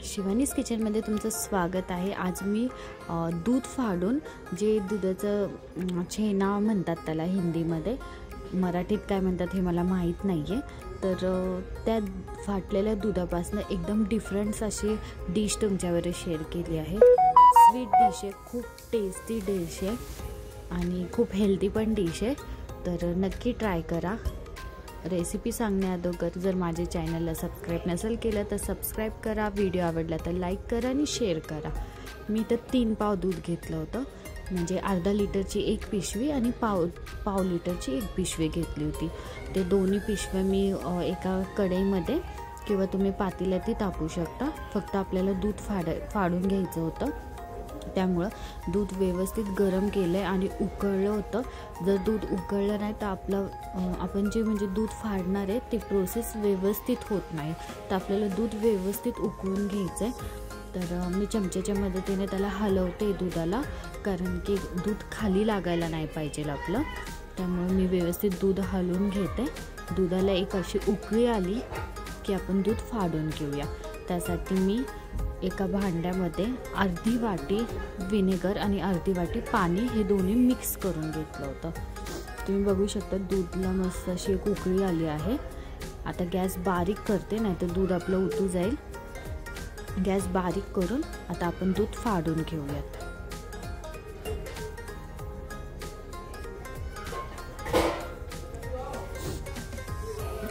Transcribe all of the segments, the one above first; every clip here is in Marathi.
शिवानीज किचनमध्ये तुमचं स्वागत आहे। आज मी दूध फाडून जे दुधाचं छेना म्हणतात त्याला हिंदीमध्ये, मराठीत काय म्हणतात हे मला माहीत नाही आहे। तर त्या फाटलेल्या दुधापासून एकदम डिफरंट अशी डिश तुमच्यावर शेअर केली आहे। स्वीट डिश आहे, खूप टेस्टी डिश आहे आणि खूप हेल्दी पण डिश आहे। तर नक्की ट्राय करा। रेसिपी सांगण्याअगोदर जर माझे चॅनलला सबस्क्राईब नसेल केलं तर सबस्क्राईब करा, व्हिडिओ आवडला तर लाईक करा आणि शेअर करा। मी तर 3 पाव दूध घेतलं होतं, म्हणजे अर्धा लिटरची 1 पिशवी आणि पाव लिटरची 1 पिशवी घेतली होती। ते दोन्ही पिशव्या मी एका कढईमध्ये किंवा तुम्ही पातेल्यातही तापू शकता। फक्त आपल्याला दूध फाडून घ्यायचं होतं, त्यामुळं दूध व्यवस्थित गरम केलं आणि उकळलं होतं। जर दूध उकळलं नाही तर आपण जे म्हणजे दूध फाडणार आहे ते प्रोसेस व्यवस्थित होत नाही। तर आपल्याला दूध व्यवस्थित उकळून घ्यायचं आहे। तर मी चमच्याच्या मदतीने त्याला हलवते दुधाला, कारण की दूध खाली लागायला नाही पाहिजे आपलं। त्यामुळे मी व्यवस्थित दूध हलवून घेते। दुधाला एक अशी उकळी आली की आपण दूध फाडून घेऊया। त्यासाठी मी एका भांड्यामध्ये अर्धी वाटी विनेगर आणि अर्धी वाटी पाणी हे दोन्ही मिक्स करून घेतलं होतं। तुम्ही बघू शकता दूधला मस्त अशी एक उकळी आली आहे। आता गॅस बारीक करते, नाही तर दूध आपलं उतू जाईल। गॅस बारीक करून आता आपण दूध फाडून घेऊयात।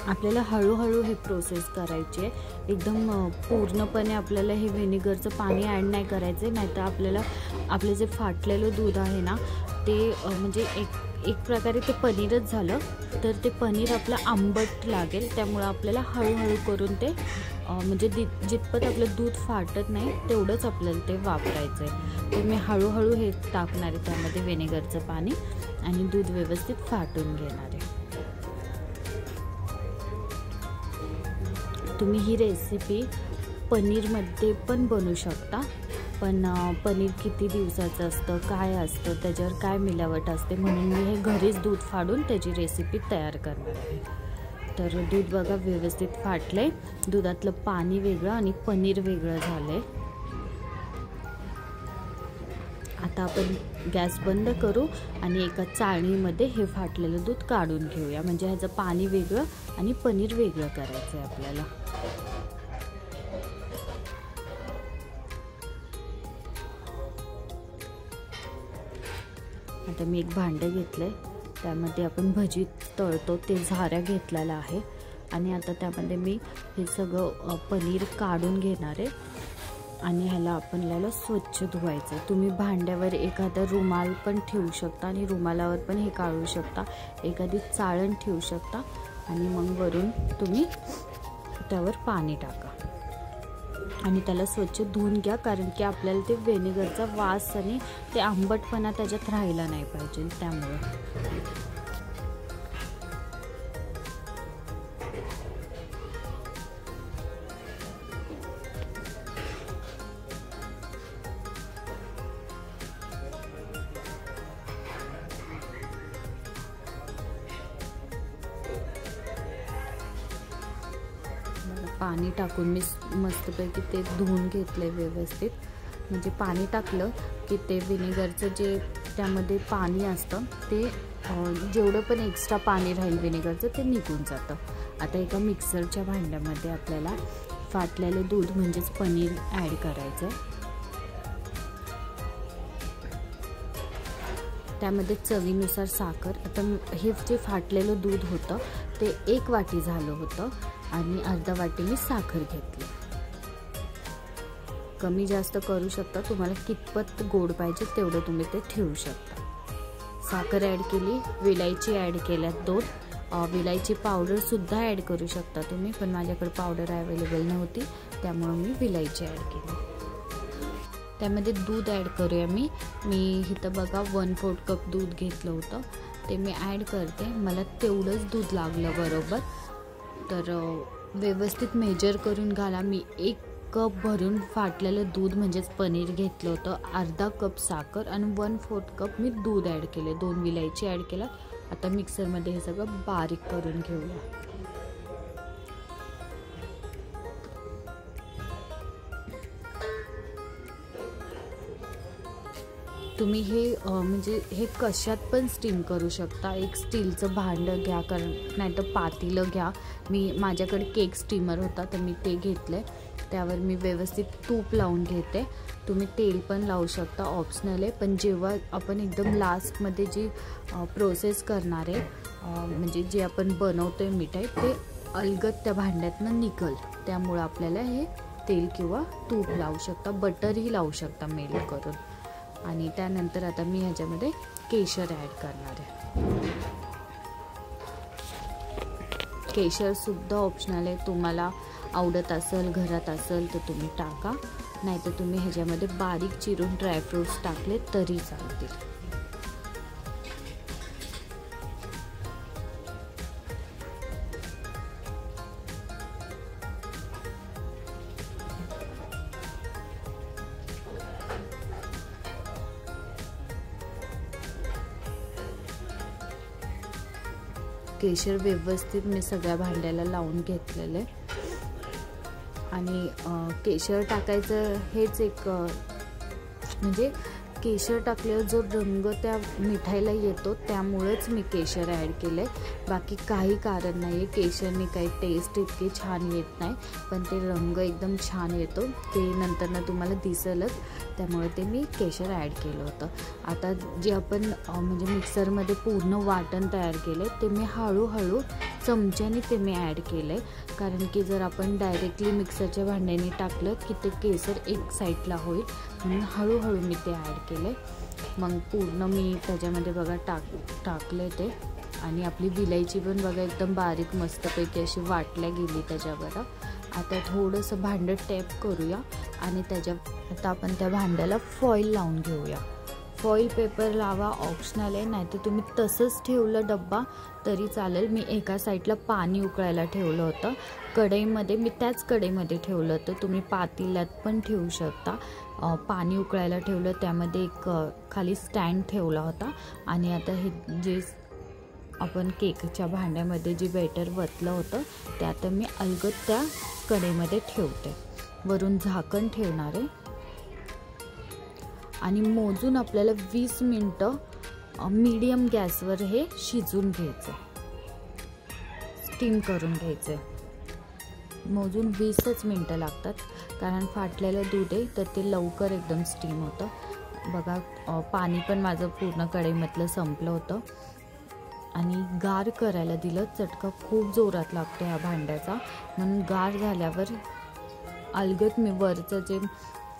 आपल्याला हळूहळू हे प्रोसेस करायची आहे। एकदम पूर्णपणे आपल्याला हे व्हिनेगरचं पाणी ॲड नाही करायचं, नाहीतर आपल्याला आपले जे फाटलेलं दूध आहे ना ते म्हणजे एक प्रकारे ते पनीरच झालं, तर ते पनीर आपलं आंबट लागेल। त्यामुळे आपल्याला हळूहळू करून ते म्हणजे जितपत आपलं दूध फाटत नाही तेवढंच आपल्याला ते वापरायचं आहे। तर मी हळूहळू हे टाकणार आहे त्यामध्ये व्हिनेगरचं पाणी आणि दूध व्यवस्थित फाटून घेणार आहे। तुम्ही ही रेसिपी पनीरमध्ये पण बनवू शकता, पण पनीर किती दिवसाचं असतं, काय असतं, त्याच्यावर काय मिलावट असते, म्हणून मी हे घरीच दूध फाडून त्याची रेसिपी तयार करणार आहे। तर दूध बघा व्यवस्थित फाटले, दुधातलं पाणी वेगळं आणि पनीर वेगळं झालंय। आता आपण गॅस बंद करू आणि एका चाळणीमध्ये हे फाटलेलं दूध काढून घेऊया, म्हणजे ह्याचं पाणी वेगळं आणि पनीर वेगळं करायचं आहे आपल्याला। आता मी एक भांडं घेतलंय, त्यामध्ये आपण भजी तळतो ते झाऱ्या घेतलेला आहे आणि आता त्यामध्ये मी हे सगळं पनीर काढून घेणार आहे आणि ह्याला आपल्याला स्वच्छ धुवायचं। तुम्ही भांड्यावर एखादा रुमाल पण ठेवू शकता आणि रुमालावर पण हे काढू शकता, एखादी चाळण ठेवू शकता आणि मग वरून तुम्ही त्यावर पाणी टाका आणि त्याला स्वच्छ धुवून घ्या, कारण की आपल्याला ते व्हिनेगरचा वास आणि ते आंबटपणा त्याच्यात राहिला नाही पाहिजे। त्यामुळे पाणी टाकून मी मस्तपैकी ते धुवून घेतले व्यवस्थित। म्हणजे पाणी टाकलं की ते व्हिनेगरचं जे त्यामध्ये पाणी असतं ते जेवढं पण एक्स्ट्रा पाणी राहील व्हिनेगरचं ते निघून जातं। आता एका मिक्सरच्या भांड्यामध्ये आपल्याला फाटलेलं दूध म्हणजेच पनीर ॲड करायचं आहे। त्यामध्ये चवीनुसार साखर। आता हे जे फाटलेलं दूध होतं ते 1 वाटी झालं होतं आणि अर्धा वाटी मी साखर घेतली। कमी जास्त करू शकता, तुम्हाला कितपत गोड पाहिजे तेवढं तुम्ही ते ठेवू शकता। साखर ॲड केली, विलायची ॲड केल्यात 2, विलायची पावडरसुद्धा ॲड करू शकता तुम्ही, पण माझ्याकडे पावडर अवेलेबल नव्हती त्यामुळे मी विलायची ॲड केली। त्यामध्ये दूध ॲड करूया। मी इथं बघा 1/4 कप दूध घेतलं होतं, ते मी ॲड करते। मला तेवढंच दूध लागलं बरोबर, तर व्यवस्थित मेजर करून घाला। मी 1 कप भरून फाटलेलं दूध म्हणजेच पनीर घेतलं होतं, अर्धा कप साखर आणि 1/4 कप मी दूध ॲड केले, 2 विलायची ॲड केला। आता मिक्सरमध्ये हे सगळं बारीक करून घेऊया। तुम्ही हे म्हणजे हे कशात पण स्टीम करू शकता. एक स्टीलचं भांडं घ्या, नाही तर पातेलं घ्या. माझ्याकडे केक स्टीमर होता तर मी ते घेतलं. त्यावर मी व्यवस्थित तूप लावून घेते. तुम्ही तेल पण लावू शकता, ऑप्शनल आहे. पण जेव्हा आपण एकदम लास्टमध्ये जी प्रोसेस करणार आहे, म्हणजे जे आपण बनवतो आहे मिठाई, ते अलगद त्या भांड्यातनं निघल. त्यामुळं आपल्याला हे तेल किंवा तूप लावू शकता, बटरही लावू शकता मेल्ट करून. आणि त्यानंतर आता मी ह्याच्यामध्ये केशर ॲड करणार आहे. केशरसुद्धा ऑप्शनल आहे. तुम्हाला आवडत असेल, घरात असेल तर तुम्ही टाका, नाहीतर तुम्ही ह्याच्यामध्ये बारीक चिरून ड्रायफ्रूट्स टाकले तरी चालतील. केशर व्यवस्थित मी सगळ्या भांड्याला लावून घेतलेलं आहे. आणि केशर टाकायचं हेच एक म्हणजे केशर टाकल्यावर जो रंग त्या मिठाईला येतो त्यामुळेच मी केशर ॲड केलं आहे. बाकी काही कारण नाही आहे. केशरने काही टेस्ट इतकी छान येत नाही, पण ते रंग एकदम छान येतो. ते नंतर तुम्हाला दिसेलच, त्यामुळे ते मी केशर ॲड केलं होतं. आता जे आपण म्हणजे मिक्सरमध्ये पूर्ण वाटण तयार केलं आहे ते मी हळूहळू चमच्याने ते मी ॲड केलं आहे. कारण की जर आपण डायरेक्टली मिक्सरच्या भांड्याने टाकलं की ते केसर एक साईडला होईल, म्हणून हळूहळू मी ते ॲड केले. मग पूर्ण मी त्याच्यामध्ये बघा टाकले ते. आणि आपली विलायची पण बघा एकदम बारीक मस्तपैकी अशी वाटल्या गेली त्याच्यावर. आता थोडंसं भांडं टॅप करूया आणि आता आपण त्या भांड्याला फॉईल लावून घेऊया. फॉईल पेपर लावा, ऑप्शनल आहे, नाहीतर तुम्ही तसंच ठेवलं डब्बा तरी चालेल. मी एका साईडला पाणी उकळायला ठेवलं होतं कढईमध्ये, मी त्याच कढईमध्ये ठेवलं होतं. तुम्ही पातेल्यात पण ठेवू शकता. पाणी उकळायला ठेवलं, त्यामध्ये एक खाली स्टँड ठेवला होता. आणि आता हे जे आपण केकच्या भांड्यामध्ये जे बॅटर वतलं होतं ते आता मी अलगद त्या कढईमध्ये ठेवते. वरून झाकण ठेवणार आहे आणि मोजून आपल्याला 20 मिनटं मीडियम गॅसवर हे शिजून घ्यायचं, स्टीम करून घ्यायचं. मोजून 20च मिनटं लागतात, कारण फाटलेलं दूध आहे तर ते लवकर एकदम स्टीम होतं. बघा पाणी पण माझं पूर्ण कढईमधलं संपलं होतं. आणि गार करायला दिलं. चटका खूप जोरात लागतो ह्या भांड्याचा, म्हणून गार झाल्यावर अलगद मी वरचं जे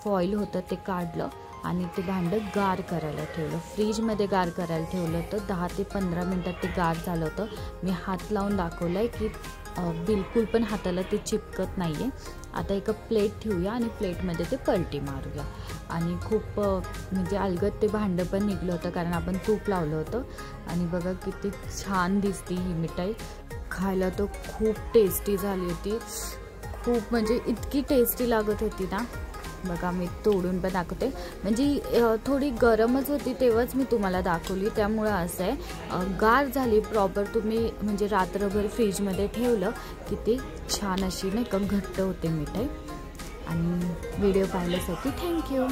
फॉईल होतं ते काढलं आणि ते भांडं गार करायला ठेवलं. फ्रीजमध्ये गार करायला ठेवलं तर 10 ते 15 मिनटात ते गार झालं होतं. मी हात लावून दाखवलं आहे की बिलकुल पण हाताला ते चिपकत नाही आहे. आता एका प्लेट ठेवूया आणि प्लेटमध्ये ते पलटी मारूया. आणि खूप म्हणजे अलगद ते भांडं पण निघलं होतं कारण आपण तूप लावलं होतं. आणि बघा किती छान दिसती ही मिठाई. खायला तर खूप टेस्टी झाली होती, खूप म्हणजे इतकी टेस्टी लागत होती ना. बघा मी तोडून पण दाखवते, म्हणजे थोडी गरमच होती तेव्हाच मी तुम्हाला दाखवली, त्यामुळं असं आहे. गार झाली प्रॉपर, तुम्ही म्हणजे रात्रभर फ्रीजमध्ये ठेवलं की ते छान अशी नाही का घट्ट होते मिठाई. आणि व्हिडिओ पाहिल्यासाठी थँक्यू.